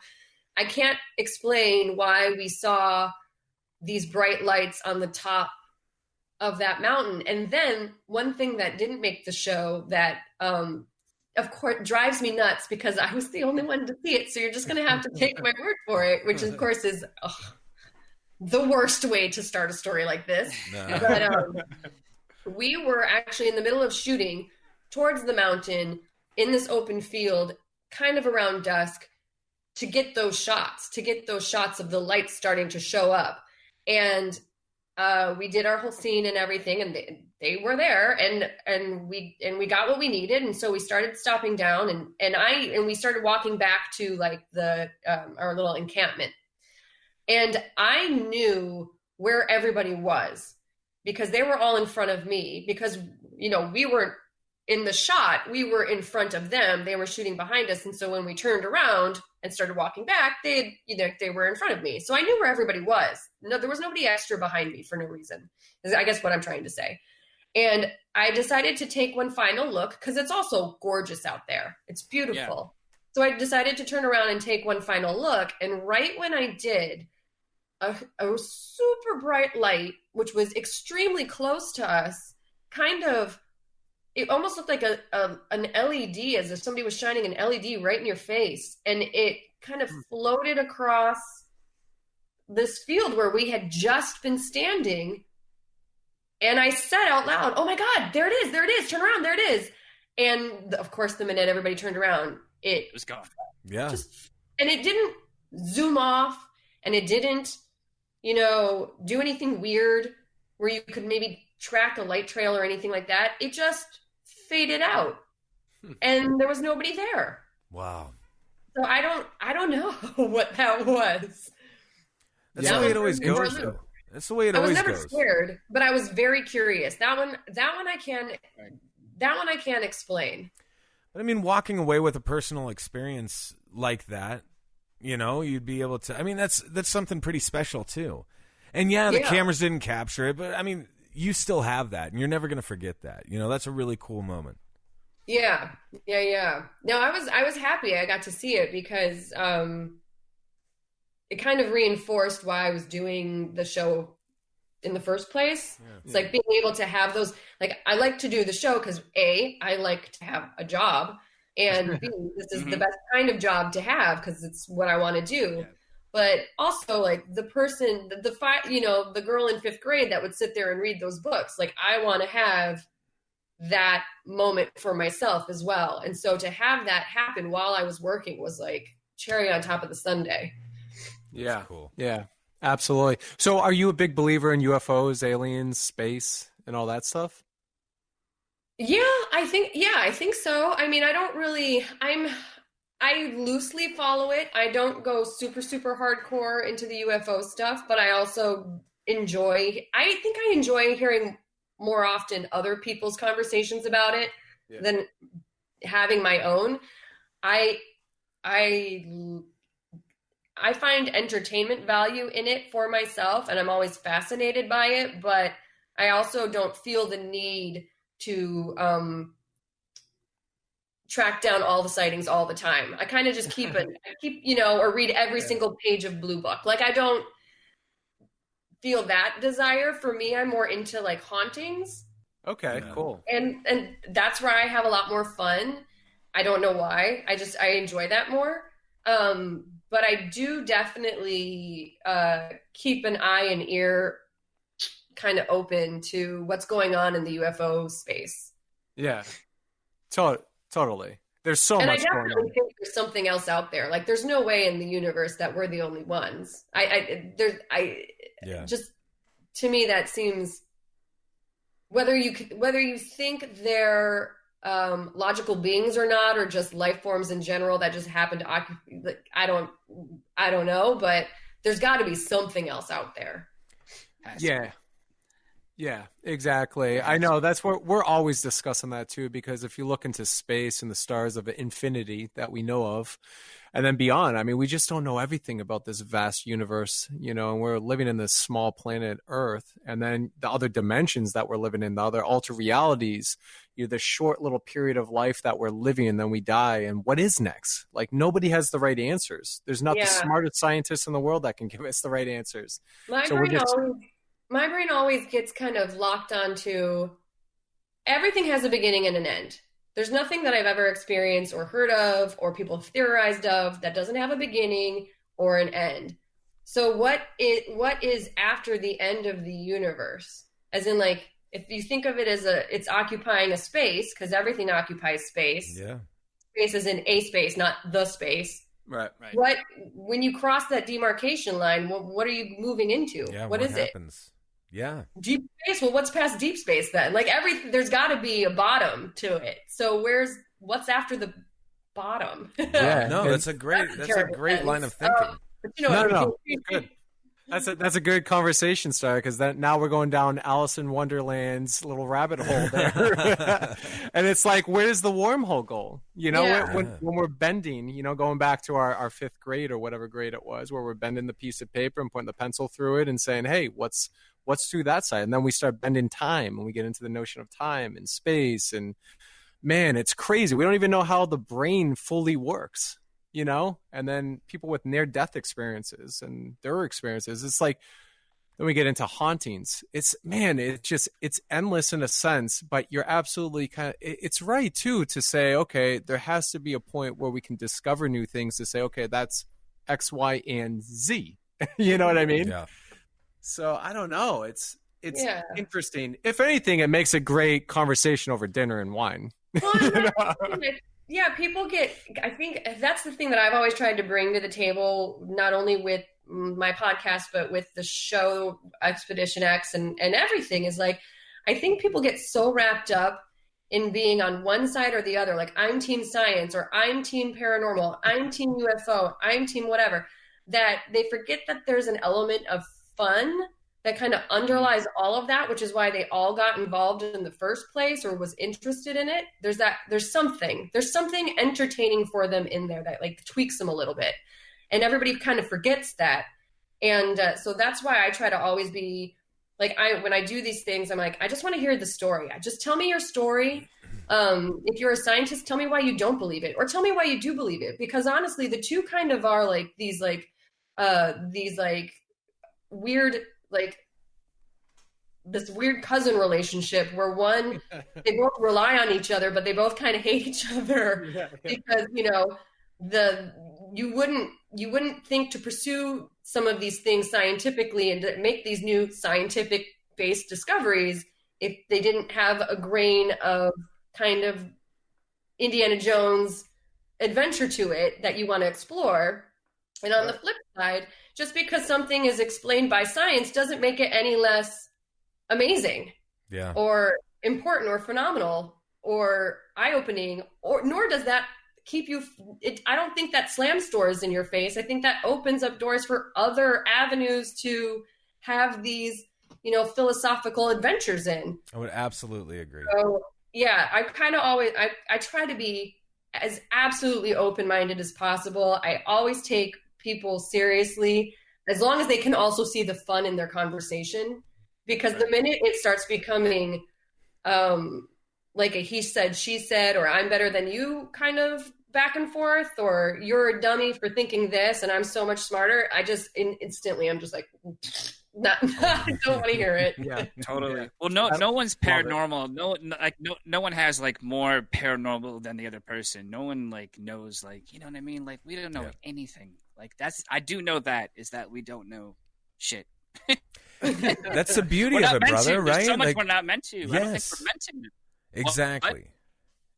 I can't explain why we saw these bright lights on the top of that mountain. And then one thing that didn't make the show that of course drives me nuts, because I was the only one to see it, so you're just going to have to take my word for it, which of course is the worst way to start a story like this. No. But we were actually in the middle of shooting towards the mountain in this open field, kind of around dusk, to get those shots of the lights starting to show up. And we did our whole scene and everything, and they were there, and we got what we needed. And so we started stopping down, and we started walking back to like the our little encampment. And I knew where everybody was, because they were all in front of me, because we weren't in the shot, we were in front of them, they were shooting behind us. And so when we turned around and started walking back, they were in front of me. So I knew where everybody was. No, there was nobody extra behind me for no reason, is I guess what I'm trying to say. And I decided to take one final look, because it's also gorgeous out there. It's beautiful. Yeah. So I decided to turn around and take one final look. And right when I did, a super bright light, which was extremely close to us, it almost looked like an LED, as if somebody was shining an LED right in your face. And it kind of floated across this field where we had just been standing. And I said out loud, "Oh my God, there it is, turn around, there it is." And of course, the minute everybody turned around, it was gone. Yeah. And it didn't zoom off, and it didn't, do anything weird where you could maybe track a light trail or anything like that. It just faded out, and there was nobody there. Wow. So I don't know what that was. That's the way it always goes, though. That's the way it always goes. I was never scared, but I was very curious. That one I can't explain. But I mean, walking away with a personal experience like that, you'd be able to. I mean, that's something pretty special too. And the cameras didn't capture it, but I mean, you still have that, and you're never going to forget that. That's a really cool moment. Yeah. No, I was happy I got to see it, because it kind of reinforced why I was doing the show in the first place. Yeah. It's like being able to have those, like, I like to do the show because A, I like to have a job, and B, this is the best kind of job to have because it's what I want to do. Yeah. But also, like, the person, the girl in 5th grade that would sit there and read those books, like, I want to have that moment for myself as well. And so to have that happen while I was working was like cherry on top of the sundae. Yeah. That's cool. Yeah, absolutely. So are you a big believer in UFOs, aliens, space, and all that stuff? Yeah, I think so. I mean, I loosely follow it. I don't go super, super hardcore into the UFO stuff, but I also enjoy hearing more often other people's conversations about it than having my own. I find entertainment value in it for myself, and I'm always fascinated by it, but I also don't feel the need to track down all the sightings all the time. I kind of just keep or read every single page of Blue Book. Like, I don't feel that desire. For me, I'm more into like hauntings. Okay, cool. And that's where I have a lot more fun. I don't know why. I enjoy that more. But I do definitely keep an eye and ear kind of open to what's going on in the UFO space. Yeah, totally. There's so and much I going definitely on. think there's something else out there. Like, there's no way in the universe that we're the only ones. Just, to me, that seems, whether you think they're logical beings or not, or just life forms in general that just happen to occupy, I don't know, but there's got to be something else out there. Yeah, exactly. I know that's what we're always discussing that too, because if you look into space and the stars of infinity that we know of, and then beyond, I mean, we just don't know everything about this vast universe, and we're living in this small planet Earth, and then the other dimensions that we're living in, the other alter realities, the short little period of life that we're living, and then we die, and what is next? Like, nobody has the right answers. There's not the smartest scientists in the world that can give us the right answers. My brain always gets kind of locked onto everything has a beginning and an end. There's nothing that I've ever experienced or heard of or people have theorized of that doesn't have a beginning or an end. So what is after the end of the universe? As in, like, if you think of it as it's occupying a space, because everything occupies space. Yeah. Space is in a space, not the space. Right. When you cross that demarcation line, what are you moving into? Yeah, what happens? Yeah. Deep space? Well, what's past deep space then? Like, there's got to be a bottom to it. So what's after the bottom? That's a great line of thinking. No, good. That's a good conversation starter, because now we're going down Alice in Wonderland's little rabbit hole there, and it's like, where's the wormhole go? When we're bending, going back to our fifth grade or whatever grade it was, where we're bending the piece of paper and putting the pencil through it and saying, hey, what's through that side? And then we start bending time, and we get into the notion of time and space, and man, it's crazy. We don't even know how the brain fully works. And then people with near-death experiences and their experiences, it's like, then we get into hauntings. It's endless in a sense, but you're absolutely it's right too, to say, okay, there has to be a point where we can discover new things to say, okay, that's X, Y, and Z. You know what I mean? Yeah. So I don't know. It's interesting. If anything, it makes a great conversation over dinner and wine. Well, yeah, I think that's the thing that I've always tried to bring to the table, not only with my podcast, but with the show Expedition X and everything, is like, I think people get so wrapped up in being on one side or the other. Like, I'm team science, or I'm team paranormal, I'm team UFO, I'm team whatever, that they forget that there's an element of fun that kind of underlies all of that, which is why they all got involved in the first place or was interested in it. There's something entertaining for them in there that, like, tweaks them a little bit, and everybody kind of forgets that. And so that's why I try to always be like, when I do these things, I'm like, I just want to hear the story. Just tell me your story. If you're a scientist, tell me why you don't believe it, or tell me why you do believe it. Because honestly, the two kind of are like these weird, like, this weird cousin relationship where they both rely on each other, but they both kind of hate each other because, you wouldn't think to pursue some of these things scientifically and to make these new scientific based discoveries if they didn't have a grain of kind of Indiana Jones adventure to it that you want to explore. And on the flip side, just because something is explained by science doesn't make it any less amazing, or important, or phenomenal, or eye-opening, or nor does that keep you. I don't think that slams doors in your face. I think that opens up doors for other avenues to have these, philosophical adventures in. I would absolutely agree. So yeah, I kind of always I try to be as absolutely open-minded as possible. I always take people seriously, as long as they can also see the fun in their conversation, because the minute it starts becoming like a he said, she said, or I'm better than you kind of back and forth, or you're a dummy for thinking this and I'm so much smarter, I just instantly, I'm just like, I don't want to hear it. Yeah, Totally. Yeah. Well, no one's paranormal. No one has like more paranormal than the other person. No one like knows, like, you know what I mean? Like, we don't know anything. Like, I do know that is that we don't know shit. That's the beauty of it, brother, right? There's so much like, we're not meant to. Yes. I don't think we're meant to. Exactly.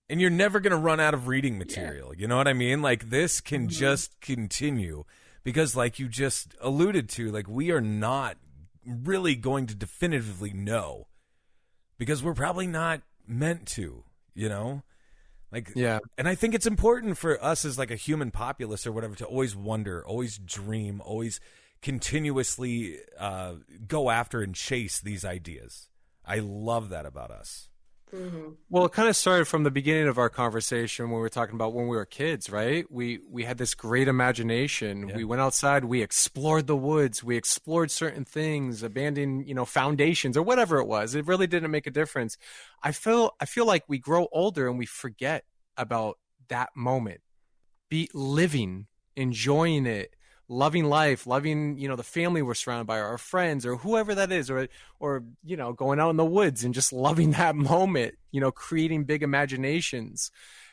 And you're never going to run out of reading material. You know what I mean? Like, this can just continue because, like you just alluded to, like, we are not really going to definitively know because we're probably not meant to, you know? Like, Yeah. And I think it's important for us as like a human populace or whatever to always wonder, always dream, always continuously go after and chase these ideas. I love that about us. Mm-hmm. Well, it kind of started from the beginning of our conversation when we were talking about when we were kids, right? We had this great imagination. Yeah. We went outside, we explored the woods, we explored certain things, abandoned, foundations or whatever it was. It really didn't make a difference. I feel like we grow older and we forget about that moment. Be living, enjoying it, loving life, loving, the family we're surrounded by, or our friends, or whoever that is, or going out in the woods and just loving that moment, creating big imaginations.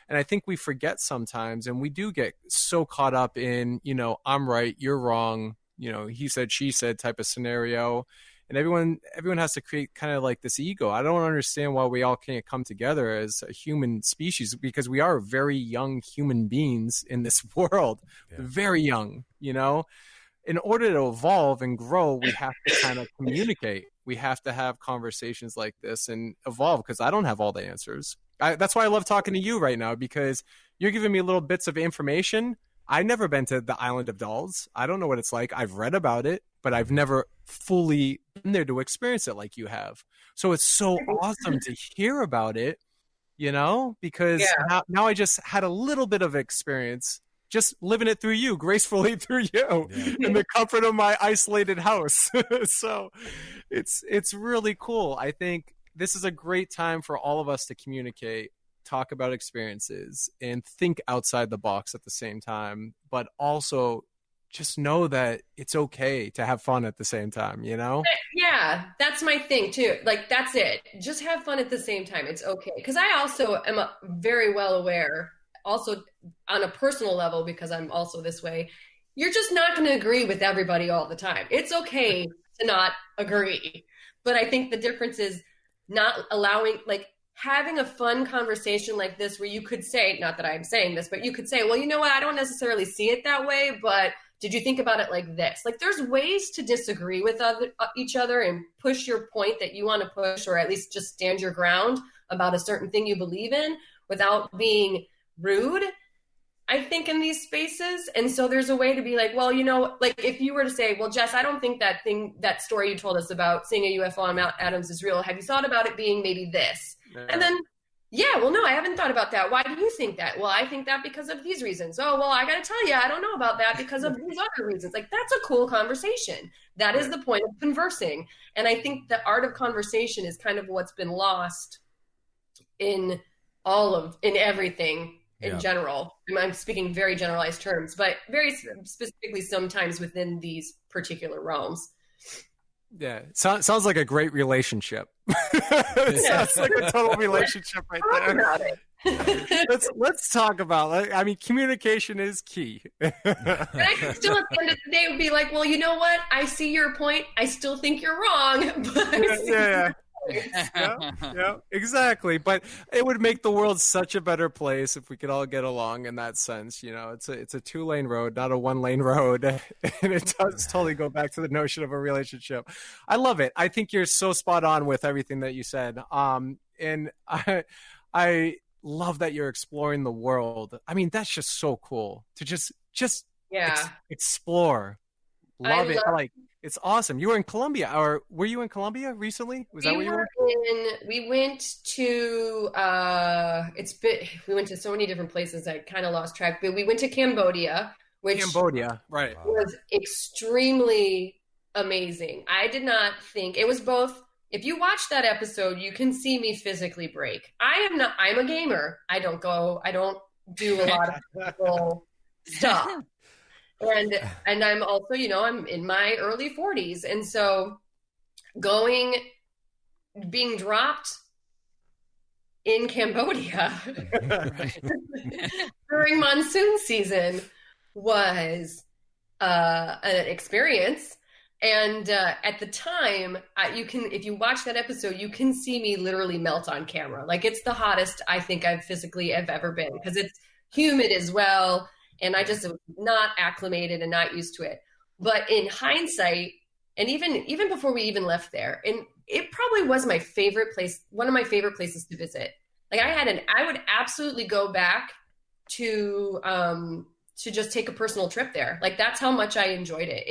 And I think we forget sometimes, and we do get so caught up in, I'm right, you're wrong, he said, she said type of scenario. And everyone has to create kind of like this ego. I don't understand why we all can't come together as a human species, because we are very young human beings in this world, very young, In order to evolve and grow, we have to kind of communicate. We have to have conversations like this and evolve, because I don't have all the answers. That's why I love talking to you right now, because you're giving me little bits of information. I've never been to the Island of Dolls. I don't know what it's like. I've read about it, but I've never fully been there to experience it like you have. So it's so awesome to hear about it, because now I just had a little bit of experience just living it through you, gracefully through you, in the comfort of my isolated house. So it's really cool. I think this is a great time for all of us to communicate, talk about experiences, and think outside the box at the same time, but also just know that it's okay to have fun at the same time, Yeah, that's my thing too. Like, that's it. Just have fun at the same time. It's okay. Because I also am very well aware, also on a personal level, because I'm also this way, you're just not going to agree with everybody all the time. It's okay to not agree. But I think the difference is not allowing, like, having a fun conversation like this where you could say, not that I'm saying this, but you could say, well, you know what? I don't necessarily see it that way, but did you think about it like this? Like, there's ways to disagree with each other and push your point that you want to push, or at least just stand your ground about a certain thing you believe in without being rude, I think, in these spaces. And so there's a way to be like, well, like if you were to say, well, Jess, I don't think that story you told us about seeing a UFO on Mount Adams is real. Have you thought about it being maybe this? Yeah. And then, well, no, I haven't thought about that. Why do you think that? Well, I think that because of these reasons. Oh, well, I got to tell you, I don't know about that because of these other reasons. Like, that's a cool conversation. That is the point of conversing. And I think the art of conversation is kind of what's been lost in everything in general. I'm speaking very generalized terms, but very specifically sometimes within these particular realms. Yeah, sounds like a great relationship. It sounds like a total relationship right there. Let's talk about it. I mean, communication is key. But I could still, at the end of the day, would be like, well, you know what? I see your point. I still think you're wrong. But yeah, exactly. But it would make the world such a better place if we could all get along in that sense. It's a 2-lane road, not a 1-lane road, and it does totally go back to the notion of a relationship. I love it. I think you're so spot on with everything that you said. And I love that you're exploring the world. I mean, that's just so cool to just explore. Love it. It's awesome. You were in Colombia, or were you in Colombia recently? Was that where you were? We went to we went to so many different places I kind of lost track, but we went to Cambodia, which right, was extremely amazing. I did not think it was both. If you watch that episode, you can see me physically break. I'm a gamer. I don't do a lot of physical stuff. And I'm also, I'm in my early 40s. And so being dropped in Cambodia during monsoon season was an experience. And at the time, if you watch that episode, you can see me literally melt on camera. Like, it's the hottest I think I've physically have ever been, because it's humid as well. And I just was not acclimated and not used to it. But in hindsight, and even before we even left there, and it probably was my favorite place, one of my favorite places to visit. Like, I would absolutely go back to just take a personal trip there. Like, that's how much I enjoyed it.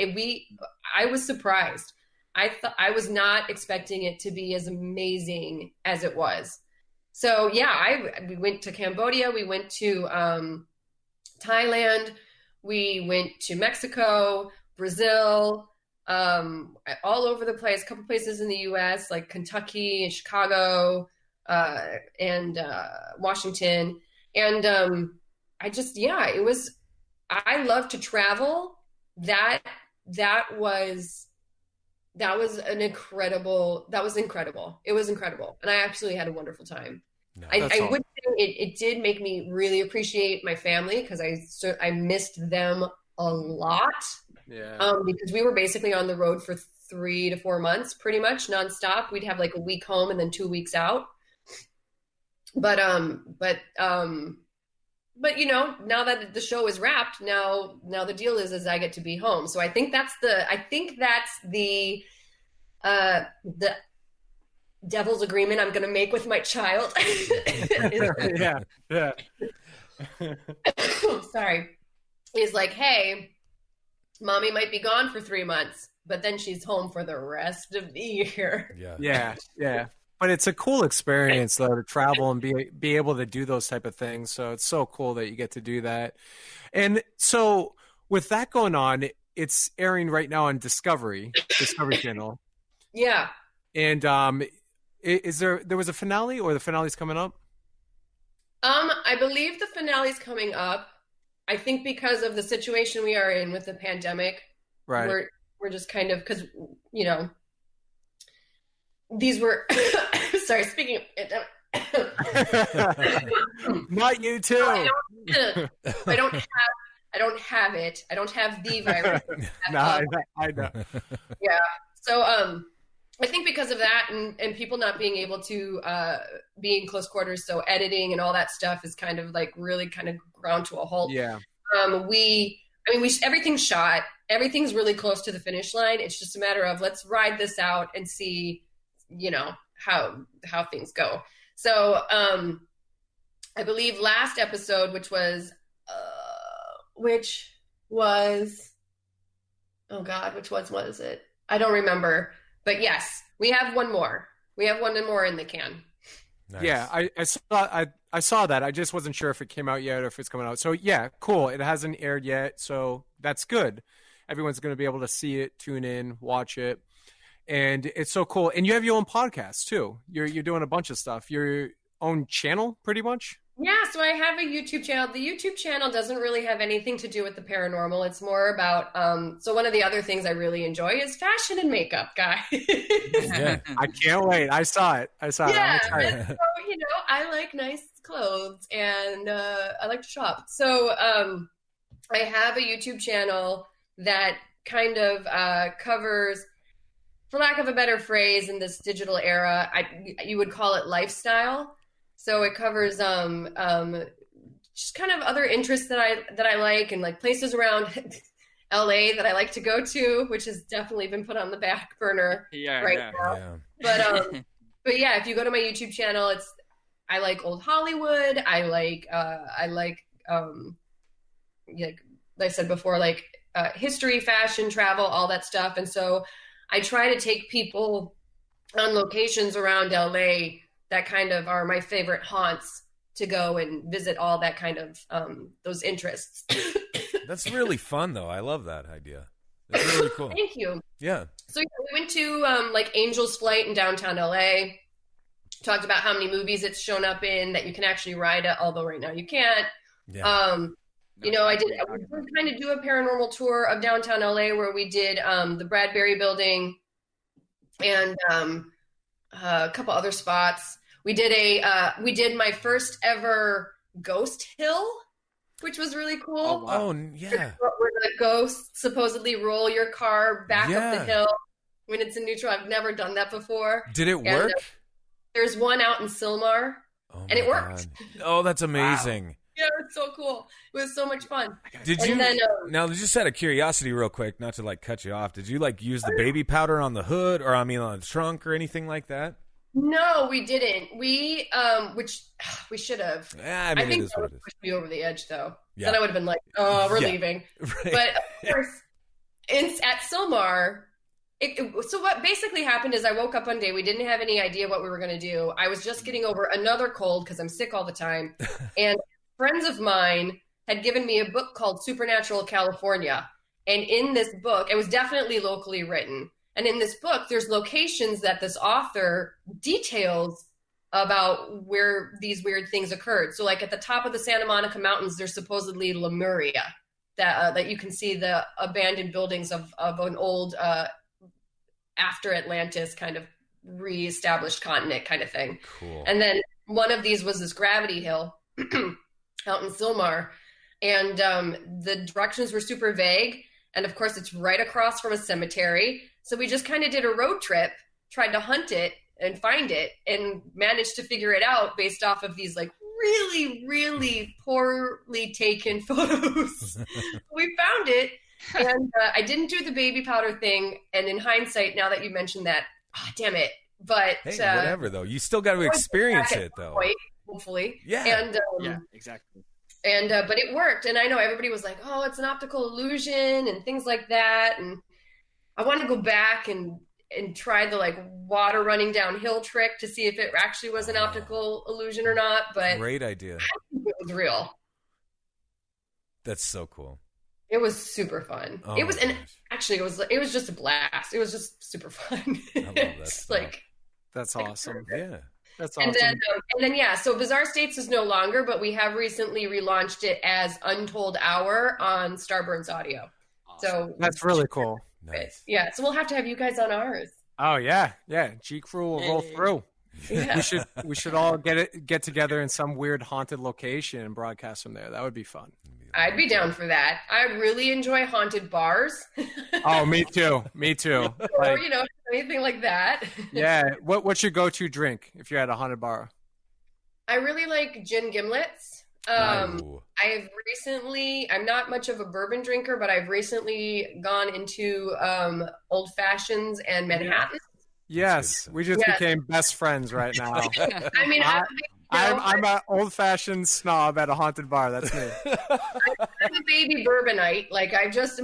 I was surprised. I was not expecting it to be as amazing as it was. So yeah, we went to Cambodia, we went to Thailand, we went to Mexico, Brazil, all over the place, a couple places in the US, like Kentucky and Chicago, and Washington. And I love to travel. That was incredible. It was incredible. And I absolutely had a wonderful time. No, I would say it did make me really appreciate my family, because I missed them a lot. Yeah. Because we were basically on the road for 3 to 4 months, pretty much nonstop. We'd have like a week home and then 2 weeks out. But now that the show is wrapped, now the deal is I get to be home. So I think that's the devil's agreement I'm going to make with my child. Yeah. Sorry. Is like, hey, mommy might be gone for 3 months, but then she's home for the rest of the year. Yeah. But it's a cool experience, though, to travel and be able to do those type of things. So it's so cool that you get to do that. And so with that going on, it's airing right now on Discovery Channel. Yeah. And there was a finale, or the finale's coming up? I believe the finale's coming up. I think because of the situation we are in with the pandemic, right? We're just kind of, because these were sorry, speaking of not you too. I don't have it. I don't have the virus. No, I know. Yeah. So I think because of that, and people not being able to be in close quarters, so editing and all that stuff is kind of like really kind of ground to a halt. Yeah. Everything's shot. Everything's really close to the finish line. It's just a matter of, let's ride this out and see, how things go. So I believe last episode, which was it? I don't remember. But yes, we have one more. We have one more in the can. Nice. Yeah, I saw that. I just wasn't sure if it came out yet or if it's coming out. So yeah, cool. It hasn't aired yet, so that's good. Everyone's going to be able to see it, tune in, watch it. And it's so cool. And you have your own podcast too. You're doing a bunch of stuff. Your own channel, pretty much? Yeah, so I have a YouTube channel. The YouTube channel doesn't really have anything to do with the paranormal. It's more about, so one of the other things I really enjoy is fashion and makeup, guys. Yeah, I can't wait. I saw it. Yeah, so, I like nice clothes, and I like to shop. So I have a YouTube channel that kind of covers, for lack of a better phrase, in this digital era, you would call it lifestyle. So it covers just kind of other interests that I like, and like places around LA that I like to go to, which has definitely been put on the back burner now. Yeah. But yeah, if you go to my YouTube channel, I like old Hollywood. I like like I said before, like history, fashion, travel, all that stuff. And so I try to take people on locations around LA that kind of are my favorite haunts to go and visit, all that kind of those interests. That's really fun, though. I love that idea. That's really cool. Thank you. Yeah. So we went to like Angel's Flight in downtown LA. Talked about how many movies it's shown up in that you can actually ride it, although right now you can't. Yeah. You know, we did kind of do a paranormal tour of downtown LA where we did the Bradbury Building and a couple other spots. We did my first ever ghost hill, which was really cool. Oh, wow. Yeah. Where the ghosts supposedly roll your car back up the hill when it's in neutral. I've never done that before. Did it work? There's one out in Sylmar, and it worked. Oh, that's amazing. Wow. Yeah, it's so cool. It was so much fun. Now, just out of curiosity real quick, not to like cut you off, did you like use the baby powder on the hood or on the trunk or anything like that? No, we didn't. We should have. Yeah, I think that would push me over the edge though. Yeah. Then I would have been like, oh, we're leaving. Right. But of course, at Sylmar, so what basically happened is I woke up one day. We didn't have any idea what we were going to do. I was just getting over another cold because I'm sick all the time. And friends of mine had given me a book called Supernatural California. And in this book, it was definitely locally written. And in this book, there's locations that this author details about where these weird things occurred. So like at the top of the Santa Monica Mountains, there's supposedly Lemuria that you can see the abandoned buildings of an old after Atlantis kind of reestablished continent kind of thing. Cool. And then one of these was this gravity hill out in Sylmar. And the directions were super vague. And of course, it's right across from a cemetery. So we just kind of did a road trip, tried to hunt it and find it, and managed to figure it out based off of these like really, really poorly taken photos. We found it. And I didn't do the baby powder thing. And in hindsight, now that you mentioned that, damn it. But hey, whatever, though. You still got to experience it, though. Point, hopefully. Yeah. And, yeah, exactly. And but it worked. And I know everybody was like, oh, it's an optical illusion and things like that. And I want to go back and try the like water running downhill trick to see if it actually was an optical illusion or not. But great idea. I think it was real. That's so cool. It was super fun. Oh, it was, and actually, it was just a blast. It was just super fun. I love that stuff. That's awesome. Yeah, that's awesome. And then yeah, so Bizarre States is no longer, but we have recently relaunched it as Untold Hour on Starburns Audio. Awesome. So that's really cool. Nice. Yeah, so we'll have to have you guys on ours. Oh yeah. G Crew will roll through. Yeah. We should all get together in some weird haunted location and broadcast from there. That would be fun. I'd be down for that. I really enjoy haunted bars. Oh, me too. Or, anything like that. Yeah. What's your go-to drink if you're at a haunted bar? I really like gin gimlets. I'm not much of a bourbon drinker, but I've recently gone into old fashions and Manhattans. Yes, we just became best friends right now. I mean, I'm an old-fashioned snob at a haunted bar. That's me. I'm a baby bourbonite. Like I just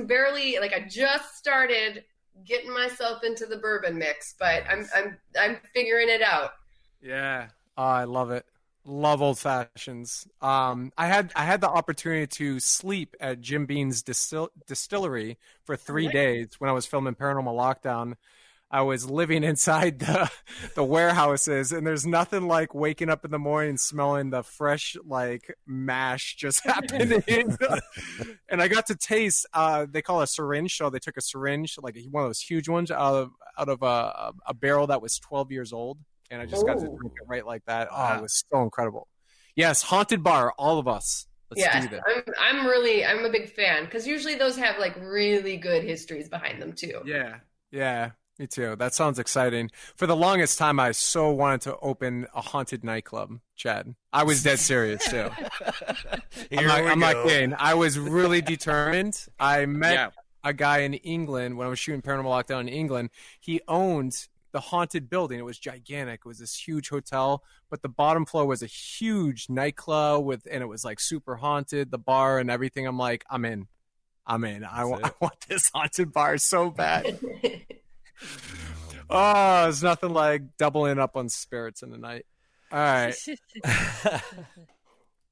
started getting myself into the bourbon mix, but I'm figuring it out. Yeah, I love it. Love old fashions. I had the opportunity to sleep at Jim Beam's distillery for 3 days when I was filming Paranormal Lockdown. I was living inside the warehouses, and there's nothing like waking up in the morning smelling the fresh like mash just happening. And I got to taste. They call it a syringe. So they took a syringe, like one of those huge ones, out of a barrel that was 12 years old, and I just got to drink it right like that. Oh, it was so incredible. Yes, haunted bar, all of us. Let's do this. I'm a big fan because usually those have like really good histories behind them too. Yeah. Me too. That sounds exciting. For the longest time, I so wanted to open a haunted nightclub, Chad. I was dead serious, too. I'm not kidding. I was really determined. I met a guy in England when I was shooting Paranormal Lockdown in England. He owned the haunted building. It was gigantic. It was this huge hotel, but the bottom floor was a huge nightclub and it was like super haunted, the bar and everything. I'm like, I'm in. I want this haunted bar so bad. Oh, there's nothing like doubling up on spirits in the night. All right.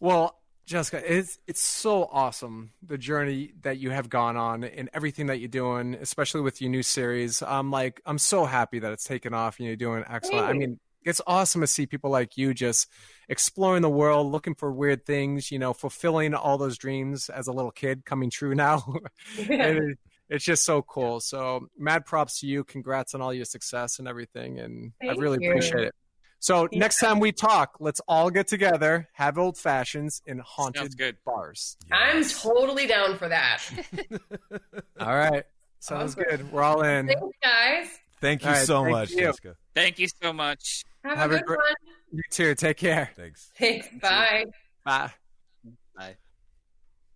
Well, Jessica, it's so awesome, the journey that you have gone on and everything that you're doing, especially with your new series. I'm so happy that it's taken off and you're doing excellent. I mean, it's awesome to see people like you just exploring the world, looking for weird things, fulfilling all those dreams as a little kid coming true now. And it's just so cool. So mad props to you. Congrats on all your success and everything. And I really appreciate it. So next time we talk, let's all get together, have old fashions in haunted bars. Yes. I'm totally down for that. All right. Sounds good. We're all in. Thanks, guys. Thank you so much, Jessica. Thank you so much. Have a good one. You too. Take care. Thanks. Bye. Bye. Bye.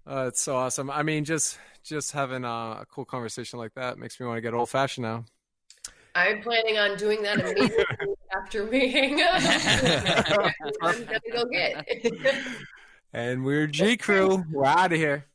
It's so awesome. I mean, just having a cool conversation like that makes me want to get old fashioned now. I'm planning on doing that immediately after meeting. I'm gonna go get. And we're G Crew. We're out of here.